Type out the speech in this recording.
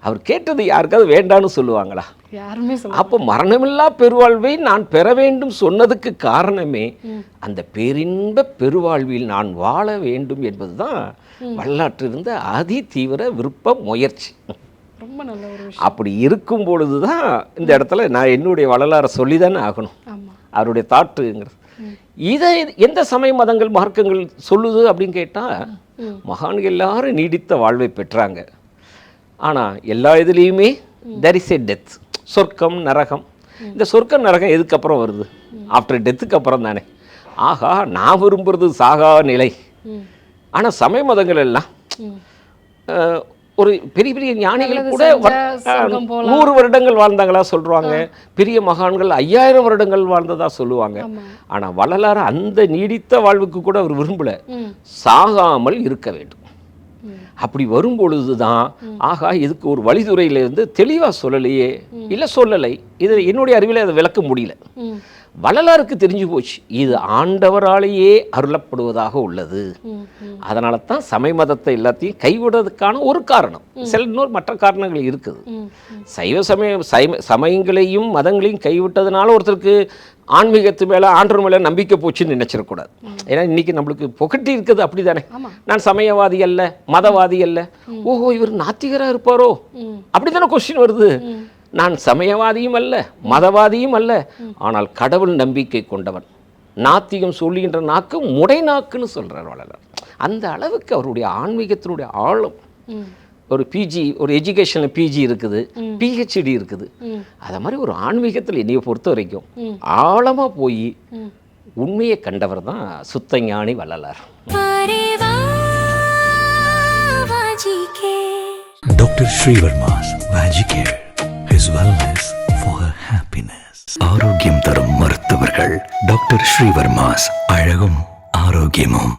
அவர் கேட்டது யாருக்காவது வேண்டான்னு சொல்லுவாங்களா? யாருமே சொல்ல. அப்போ மரணமில்லா பெருவாழ்வை நான் பெற வேண்டும் சொன்னதுக்கு காரணமே அந்த பேரின்ப பெருவாழ்வில் நான் வாழ வேண்டும் என்பதுதான் வரலாற்றில் இருந்த அதி தீவிர விருப்ப முயற்சி. ரொம்ப நல்ல ஒரு விஷயம். அப்படி இருக்கும் பொழுது தான் இந்த இடத்துல நான் என்னுடைய வரலாறை சொல்லி தானே ஆகணும். அவருடைய தாட்டுங்கிறது இதை எந்த சமய மதங்கள் மார்க்கங்கள் சொல்லுது அப்படின்னு கேட்டால், மகான்கள் எல்லாரும் நீடித்த வாழ்வை பெற்றாங்க. ஆனால் எல்லா இதுலேயுமே there is a death, சொர்க்கம் நரகம். இந்த சொர்க்கம் நரகம் எதுக்கப்புறம் வருது? ஆஃப்டர் டெத்துக்கு அப்புறம் தானே. ஆகா, நான் விரும்புறது சாகா நிலை. ஆனால் சமய மதங்கள் எல்லாம் ஒரு பெரிய பெரிய ஞானிகள் கூட 100 வருடங்கள் வாழ்ந்தாங்களா சொல்கிறாங்க. பெரிய மகான்கள் 5000 வருடங்கள் வாழ்ந்ததா சொல்லுவாங்க. ஆனால் வரலாறு அந்த நீடித்த வாழ்வுக்கு கூட அவர் விரும்பலை, சாகாமல் இருக்க வேண்டும். அப்படி வரும்பொழுது தான் ஆகா, இதுக்கு ஒரு வழிதுறையிலேருந்து தெளிவாக சொல்லலையே, இல்லை சொல்லலை, இதை என்னுடைய அறிவில் அதை விளக்க முடியல. வரலாறுக்கு தெரிஞ்சு போச்சு இது ஆண்டவராலேயே அருளப்படுவதாக உள்ளது. அதனால தான் சமய மதத்தை எல்லாத்தையும் கைவிடுறதுக்கான ஒரு காரணம். சில இன்னொரு மற்ற காரணங்கள் இருக்குது. சமயங்களையும் மதங்களையும் கைவிட்டதுனால ஒருத்தருக்கு ஆன்மீகத்து மேலே ஆண்டவர் மேலே நம்பிக்கை போச்சுன்னு நினச்சிடக்கூடாது. ஏன்னா இன்றைக்கி நம்மளுக்கு புகட்டி இருக்குது அப்படி தானே. நான் சமயவாதி அல்ல, மதவாதி அல்ல. ஓஹோ, இவர் நாத்திகராக இருப்பாரோ அப்படி தானே கொஸ்டின் வருது. நான் சமயவாதியும் அல்ல, மதவாதியும் அல்ல, ஆனால் கடவுள் நம்பிக்கை கொண்டவன். நாத்திகம் சொல்லுகின்ற நாக்கு முடை நாக்குன்னு சொல்கிறார் வள்ளலார். அந்த அளவுக்கு அவருடைய ஆன்மீகத்தினுடைய ஆழம். ஒரு பிஜி, ஒரு எஜுகேஷனில் பிஜி இருக்குது, பிஹெச்டி இருக்குது. அதை மாதிரி ஒரு ஆன்மீகத்தில் என்னையை பொறுத்த வரைக்கும் ஆழமாக போய் உண்மையை கண்டவர் தான் சுத்த ஞானி Vallalar. Doctor Srivarma's Magicare, his wellness for her happiness. ஆரோக்கியம் தரும் மருத்துவர்கள் டாக்டர் ஸ்ரீவர்மாஸ். அழகும் ஆரோக்கியமும்.